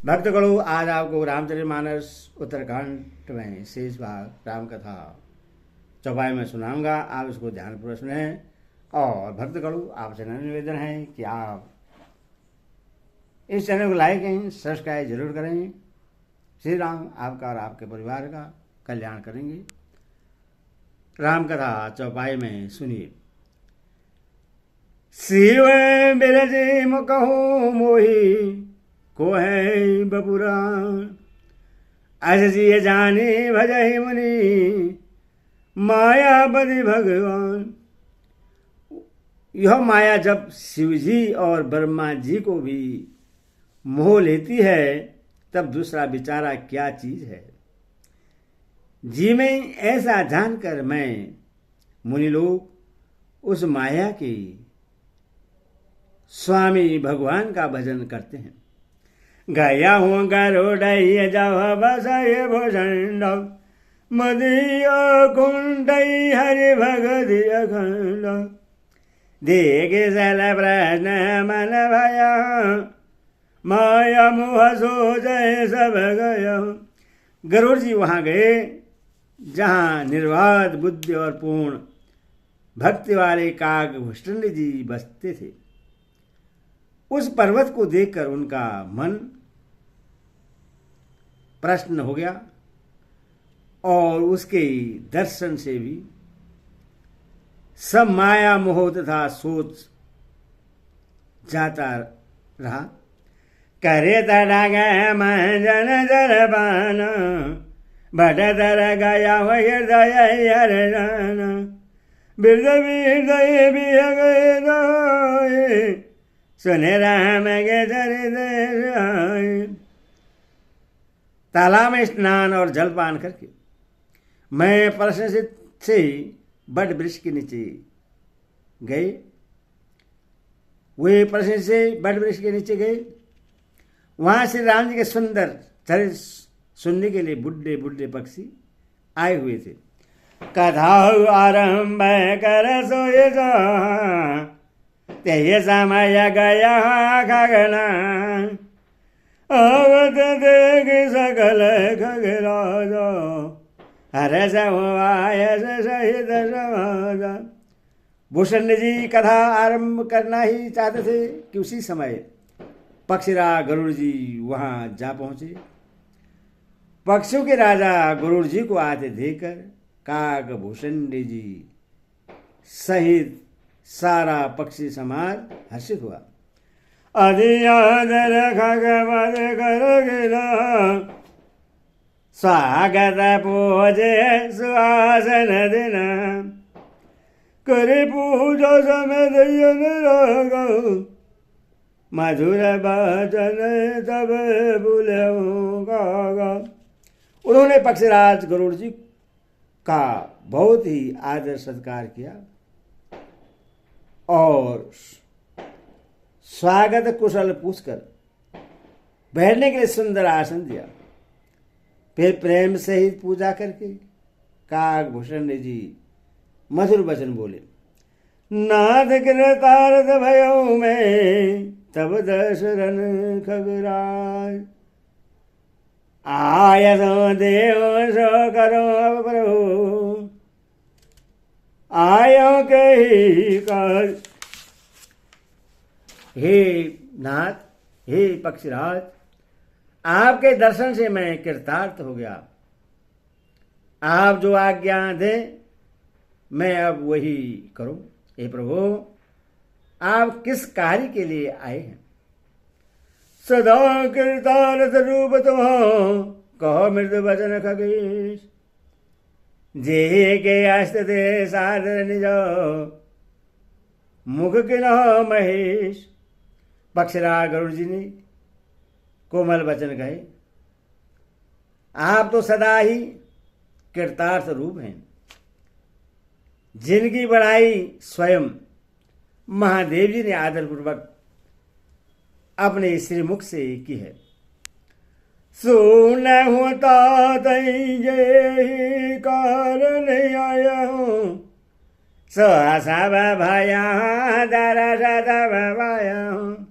भक्तगणों, आज आपको रामचरितमानस उत्तरकांड में शेष भाग राम कथा चौपाई में सुनाऊंगा। आप इसको ध्यानपूर्वक सुने। और भक्तगणों, आपसे निवेदन है कि आप इस चैनल को लाइक एंड सब्सक्राइब जरूर करें। श्री राम आपका और आपके परिवार का कल्याण करेंगे। राम कथा चौपाई में सुनिए। शिव बिरज मुकहु मोहि को है बपुरा, अस जिय जाने भजहि मुनि मायापति भगवान। यह माया जब शिव जी और ब्रह्मा जी को भी मोह लेती है, तब दूसरा बेचारा क्या चीज है। जी में ऐसा जानकर मैं मुनि लोग उस माया के स्वामी भगवान का भजन करते हैं। गया हूँ गरुड़ैया जब बसय भूषण, मदीय कुंडई हरि भगत अखंड। देख सल प्रश्न मन भया, माया मोह सो जय सब गया। गरुड़ जी वहां गए जहां निर्वाध बुद्धि और पूर्ण भक्ति वाले काग भूषण जी बसते थे। उस पर्वत को देखकर उनका मन प्रसन्न हो गया और उसके दर्शन से भी सब माया मोह तथा सोच जाता रहा। करे तड़ाग मंजन जरबान, बट तर गया हृदय हरण। बिरद हृदय भी गए सुने राम के चरित। तालाब में स्नान और जलपान करके मैं प्रशंसित से बड़ वृक्ष के नीचे गए। वे प्रशंसित से बड़ वृक्ष के नीचे गए। वहां श्री राम जी के सुंदर चरित्र सुनने के लिए बुढ़े बुढ़े पक्षी आए हुए थे। कथा आरंभ कर सोए ते समय गया खगना, अवत देख सकल खगराज, हर समवायस सहित समाजा। भूषण जी कथा आरंभ करना ही चाहते थे कि उसी समय पक्षीराज गरुड़ जी वहां जा पहुंचे। पक्षियों के राजा गरुड़ जी को आते देखकर काग भूषण जी सहित सारा पक्षी समाज हर्षित हुआ। अधियादर खगवद कर गिरा, स्वागत पूजे सुहासन दिन। कर पूजो समेत राग, मधुर वचन तब बुलऊंगा। उन्होंने पक्षीराज गरुड़ जी का बहुत ही आदर सत्कार किया और स्वागत कुशल पूछकर बैठने के लिए सुंदर आसन दिया। फिर प्रेम सहित पूजा करके काग भूषण जी मधुर वचन बोले। नाथ कृतार्थ भयो में तब दशरन खगराज, आय सो देव सो करो अब प्रभु, आयो के ही काज। हे नाथ, हे पक्षीराज, आपके दर्शन से मैं कृतार्थ हो गया। आप जो आज्ञा दें मैं अब वही करूं। हे प्रभु, आप किस कार्य के लिए आए हैं? सदा कृतार्थ रूप तुम्हारा, कहो मृदु वचन खगेश। जे के अस्त दे सादर निजो, मुख किन्हो महेश। पक्षीराज गरुड़ जी ने कोमल वचन कहे। आप तो सदा ही कृतार्थ रूप हैं, जिनकी बढ़ाई स्वयं महादेव जी ने आदरपूर्वक अपने श्रीमुख से की है। सुन होता तय कारण आया हूँ, सहसा भया दरस तब पाया हूँ।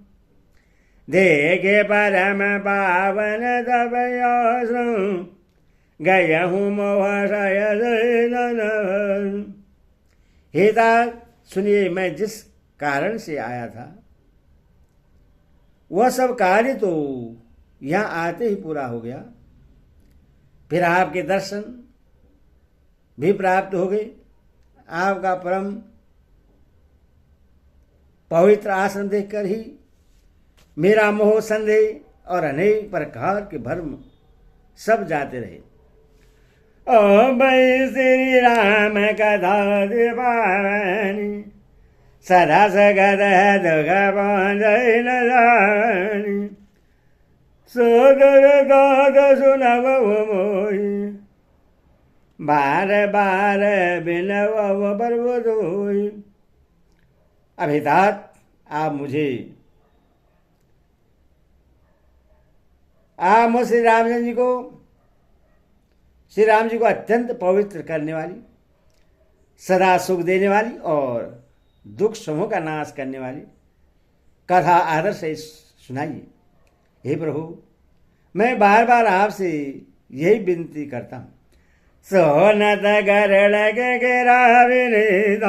देखे परम पावन तब गयहूँ मोहशय। हे तात, सुनिए, मैं जिस कारण से आया था वह सब कार्य तो यहाँ आते ही पूरा हो गया। फिर आपके दर्शन भी प्राप्त हो गए। आपका परम पवित्र आश्रम देखकर ही मेरा मोह, संदेह और अनेक प्रकार के भ्रम सब जाते रहे। ओ भाई श्री राम कथा दिवानी, सदा सगद दुख पहुँचै न जानी। सोदर दाद सुनब मोहि, बार बार बिनव बरबदोई। अभी तात, आप मुझे श्री राम जी को अत्यंत पवित्र करने वाली, सदा सुख देने वाली और दुख समूह का नाश करने वाली कथा आदर से सुनाइए। हे प्रभु, मैं बार बार आपसे यही विनती करता हूँ। सोनत गरड़ के गिराविनीत,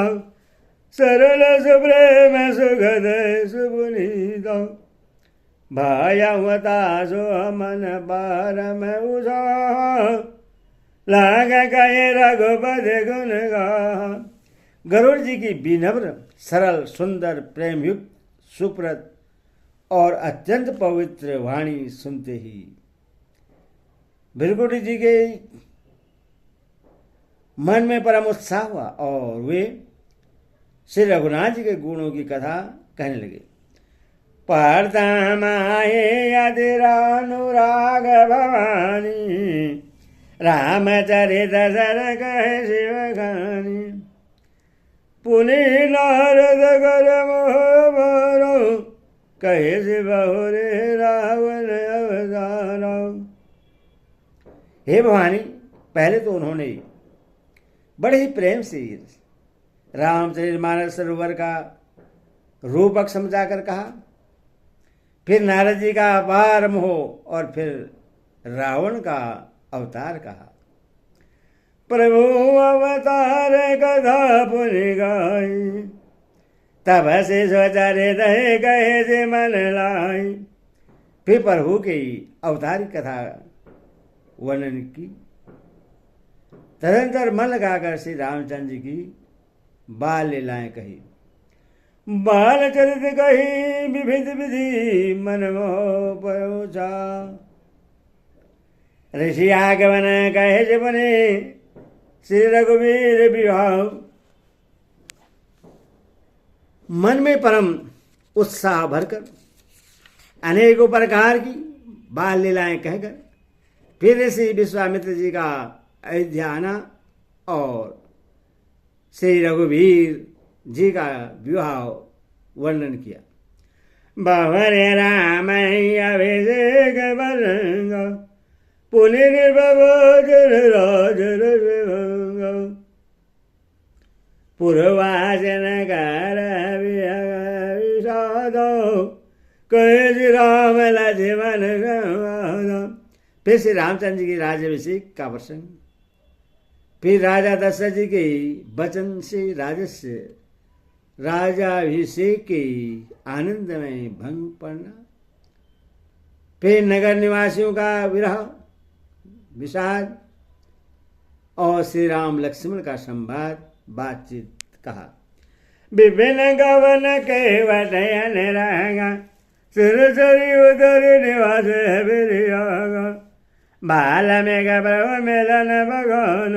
सरल सुप्रेम सुगद सुपुनीत। भयवता सो मन पारम उषा, लाग कहे रघुपति गुण गा। गरुड़ जी की विनम्र, सरल, सुंदर, प्रेम युक्त, सुप्रत और अत्यंत पवित्र वाणी सुनते ही भृगुटी जी के मन में परम उत्साह हुआ और वे श्री रघुनाथ जी के गुणों की कथा कहने लगे। परतमाये अतिरानुराग भवानी, रामचरित सर कहे शिव गानी। पुनि नारद कर मोह भरो, कहे शिव रे रावण अवतार। हे भवानी, पहले तो उन्होंने बड़े ही प्रेम से रामचरितमानस सरोवर का रूपक समझाकर कहा। फिर नारद जी का अपार मोह और फिर रावण का अवतार कहा। प्रभु अवतार कथा पुनि गाई, तब से स्वचरित कहे से मन लाई। फिर प्रभु की अवतार कथा वर्णन की। तदंतर मन लगाकर श्री रामचंद्र जी की बाल लीलाएं कही। बाल चरित कही विविध विधि, मन मोह पहुँचा। ऋषि आगमन कहे से बने श्री रघुवीर विवाह। मन में परम उत्साह भरकर अनेकों प्रकार की बाल लीलाएं कहकर फिर ऋषि विश्वामित्र जी का अयोध्या आना और श्री रघुवीर जी का विवाह वर्णन किया। बाबर राम अभिषेक बरंग, पुनि निर्भर राज रंग। पूर्वाचन कर विषाद, कहे राम लक्ष्मण संवाद। फिर श्री रामचंद्र जी की राज्याभिषेक का प्रसंग। फिर राजा दशरथ जी के वचन से राजस्य राजाभिषेक के आनंद में भंग पड़ना। फिर नगर निवासियों का विरह विषाद और श्री राम लक्ष्मण का संवाद बातचीत कहा। विभिन्न गवन के वटयन रहेगा, सुरसरी उदर निवास बिरियागा। बाल में प्रभु मिलन भगवान,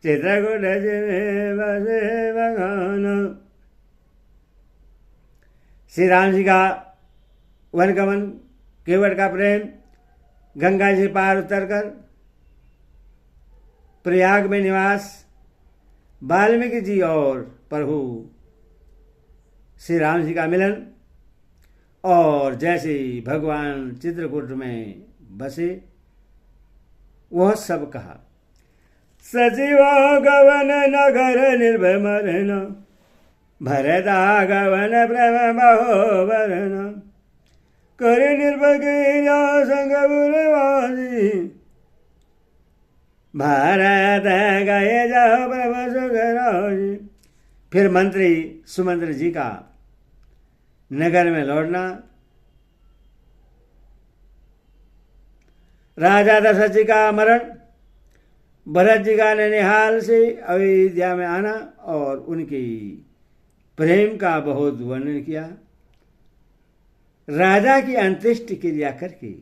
चित्रकूट में बसे भगवान। श्री राम जी का वनगमन, केवट का प्रेम, गंगा जी पार उतरकर प्रयाग में निवास, वाल्मीकि जी और प्रभु श्री राम जी का मिलन और जैसे भगवान चित्रकूट में बसे वह सब कहा। सचिवा गवन नगर निर्भय मरन, भरता गवन प्रेम बहो वरन। कर निर्भगिया संग बुरवासी भारत गए जाओ प्रभु सुखराजी। फिर मंत्री सुमंत्र जी का नगर में लौटना, राजा दशरथ जी का मरण, भरत जी का ननिहाल से अयोध्या में आना और उनकी प्रेम का बहुत वर्णन किया। राजा की अंत्येष्टि क्रिया करके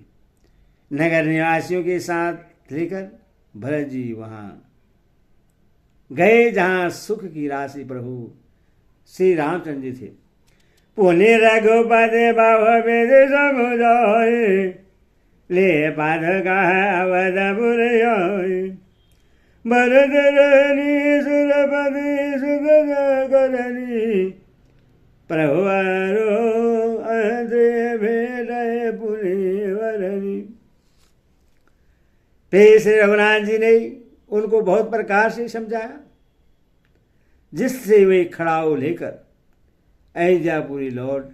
नगर निवासियों के साथ लेकर भरत जी वहां गए जहां सुख की राशि प्रभु श्री रामचंद्र जी थे। पुनि रघुपति बाह वेद समुदाय ले पादका अवधपुर भरत रहनी सुरपति सुख करनी प्रभु भेट पुनि वरनी। फिर श्री रघुनाथ जी ने उनको बहुत प्रकार से समझाया, जिससे वे खड़ाऊ लेकर अयोध्यापुरी लौट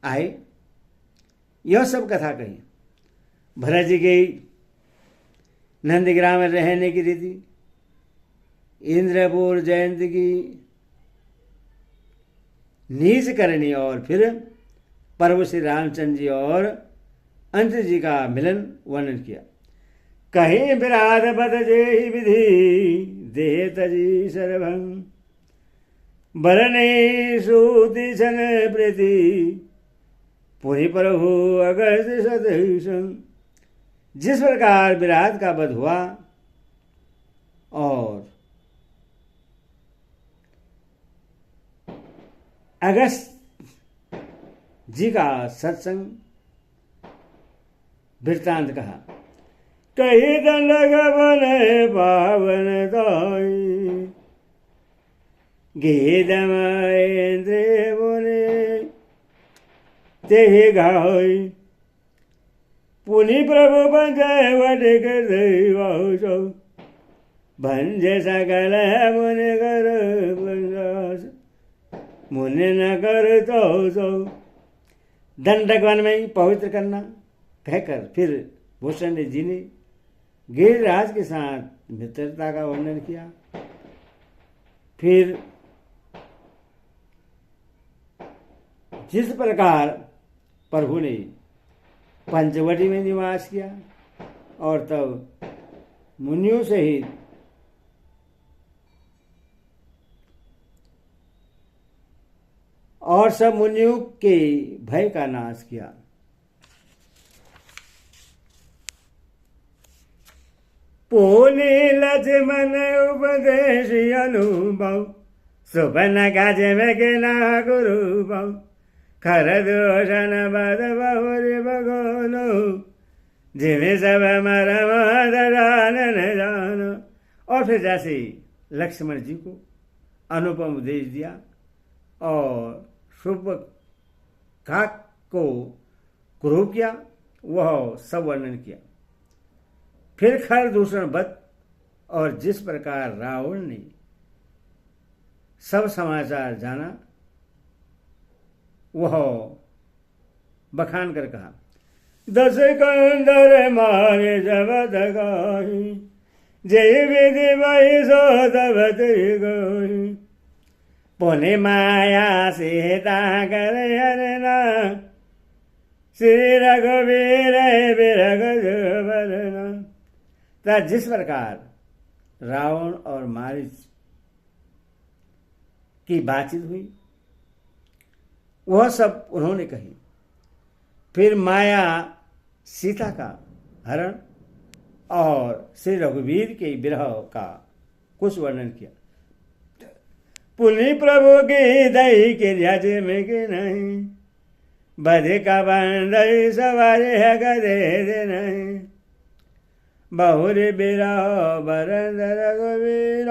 आए। यह सब कथा कही। भरत जी की नंदग्राम में रहने की रीति, इंद्रपुर जयंती की नीच करनी और फिर प्रभु श्री रामचंद्र जी और अंत जी का मिलन वर्णन किया। कहीं विराध पद जे विधि दे तजी सर्वं बरने सूति सन प्रीति पुरी प्रभु अगस्त सदृशं। जिस प्रकार विराट का वध हुआ और अगस्त जी का सत्संग वृत्तांत कहा। कही दंडक बने पावन दाई गीदम इंद्र बोले ते गाई पुनि प्रभु पंचाय वटिक दैवासो भंज सकल मुनि कर मुनि न कर तो सो। दंडक वन में पवित्र करना कहकर फिर भूषण जी ने गिरिराज के साथ मित्रता का वर्णन किया। फिर जिस प्रकार प्रभु ने पंचवटी में निवास किया और तब मुनियों सहित और सब मुनियों के भय का नाश किया। पोले लक्ष्मण उपदेश अनुभव सुबन काज में के ना गुरु भाव खर दोषण बद बहुरी भगोनो जिन्हें सब मरम न जानो। और फिर जैसे लक्ष्मण जी को अनुपम उपदेश दिया और शुभ काक को क्रूप किया, वह सब वर्णन किया। फिर खर दूषण बद और जिस प्रकार रावण ने सब समाचार जाना वह बखान कर कहा। दस कंदर मारे जबद गाही जय विधि वही सो तब गई पुनि माया सीता कर हरना श्री रघुवीर बिरग वरना। तथा जिस प्रकार रावण और मारीच की बातचीत हुई वह सब उन्होंने कही। फिर माया सीता का हरण और श्री रघुवीर के विरह का कुछ वर्णन किया। पुनि प्रभु की दई क्रिया में के नहीं बधे का बंदई सवारे है गधे दे नहीं बहुरे बिरह बरंद रघुवीर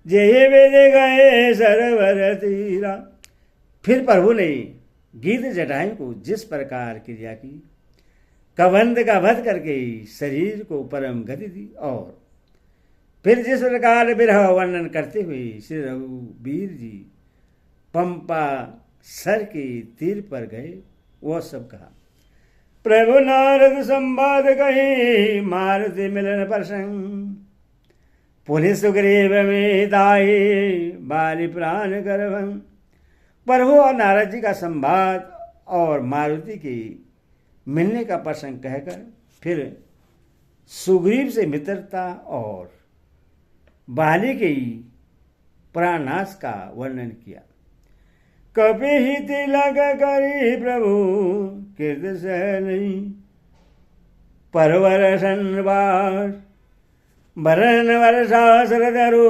जय वेद गए सरवर तीरा। फिर प्रभु ने गीत जटायु को जिस प्रकार क्रिया की कबंध का वध करके शरीर को परम गति दी और फिर जिस प्रकार विरह वर्णन करते हुए श्री रघुवीर जी पंपा सर की तीर पर गए। वो सब कहा। प्रभु नारद संवाद कही, मारुति मिलन प्रसंग। पुनि सुग्रीव में दाई, बाली प्राण गर्भं। प्रभु और नारद जी का संवाद और मारुति की मिलने का प्रसंग कहकर फिर सुग्रीव से मित्रता और बाली के प्राणनाश का वर्णन किया। कपि ही तिलक करी प्रभु कीर्त सह नहीं, परवर संवार भरन वर्षा शरदरु,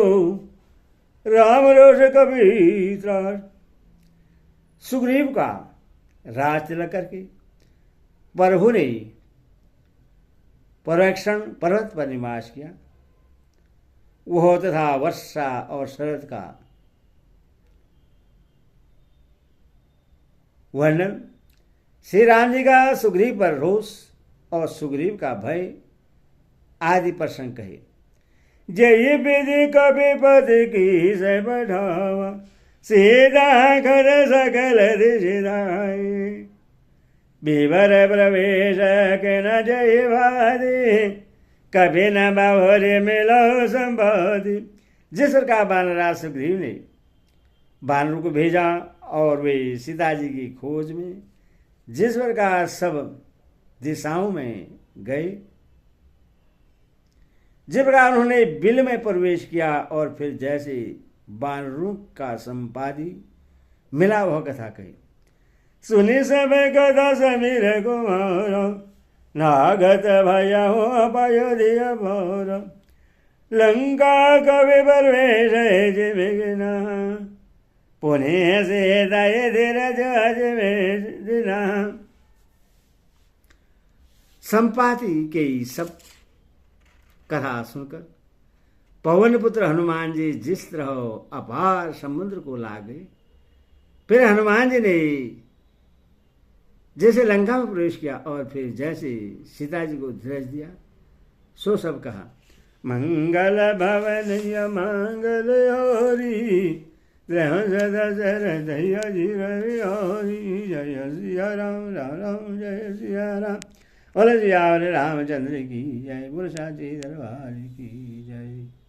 राम रोष कपि त्रास। सुग्रीव का राज तिलक करके प्रभु ने परक्षण पर्वत पर निवास किया। वह तथा वर्षा और शरद का वर्णन, श्री राम जी का सुग्रीव पर रोष और सुग्रीव का भय आदि प्रसंग कहे। जय विधि कपि पति की से बढ़ावा, सीधा कर सकल दिशदाई। विवर प्रवेश के न जय वादी, कभी न बाहुरे मिलो संवादी। जिस प्रकार वानरराज सुग्रीव ने वानरों को भेजा और वे सीता जी की खोज में जिस प्रकार सब दिशाओं में गए, जिस प्रकार उन्होंने बिल में प्रवेश किया और फिर जैसे वानरों का संपादी मिला वह कथा कही। सुनि सब कथा समीर कुमार, नागत भय हो अयोध्या भौर। लंका कवि प्रवेश जिना, पुण्य से दय धीरज अजमेर। संपाति के सब कथा सुनकर पवन पुत्र हनुमान जी जिस तरह अपार समुद्र को ला गए, फिर हनुमान जी ने जैसे लंका में प्रवेश किया और फिर जैसे सीता जी को धीरज दिया, सो सब कहा। मंगल भवन मंगल होरी, सदा शरद हरि। जय सिया राम राम राम जय सिया राम। बोलो सिया रामचंद्र की जय। बोलो साची दरबार की जय।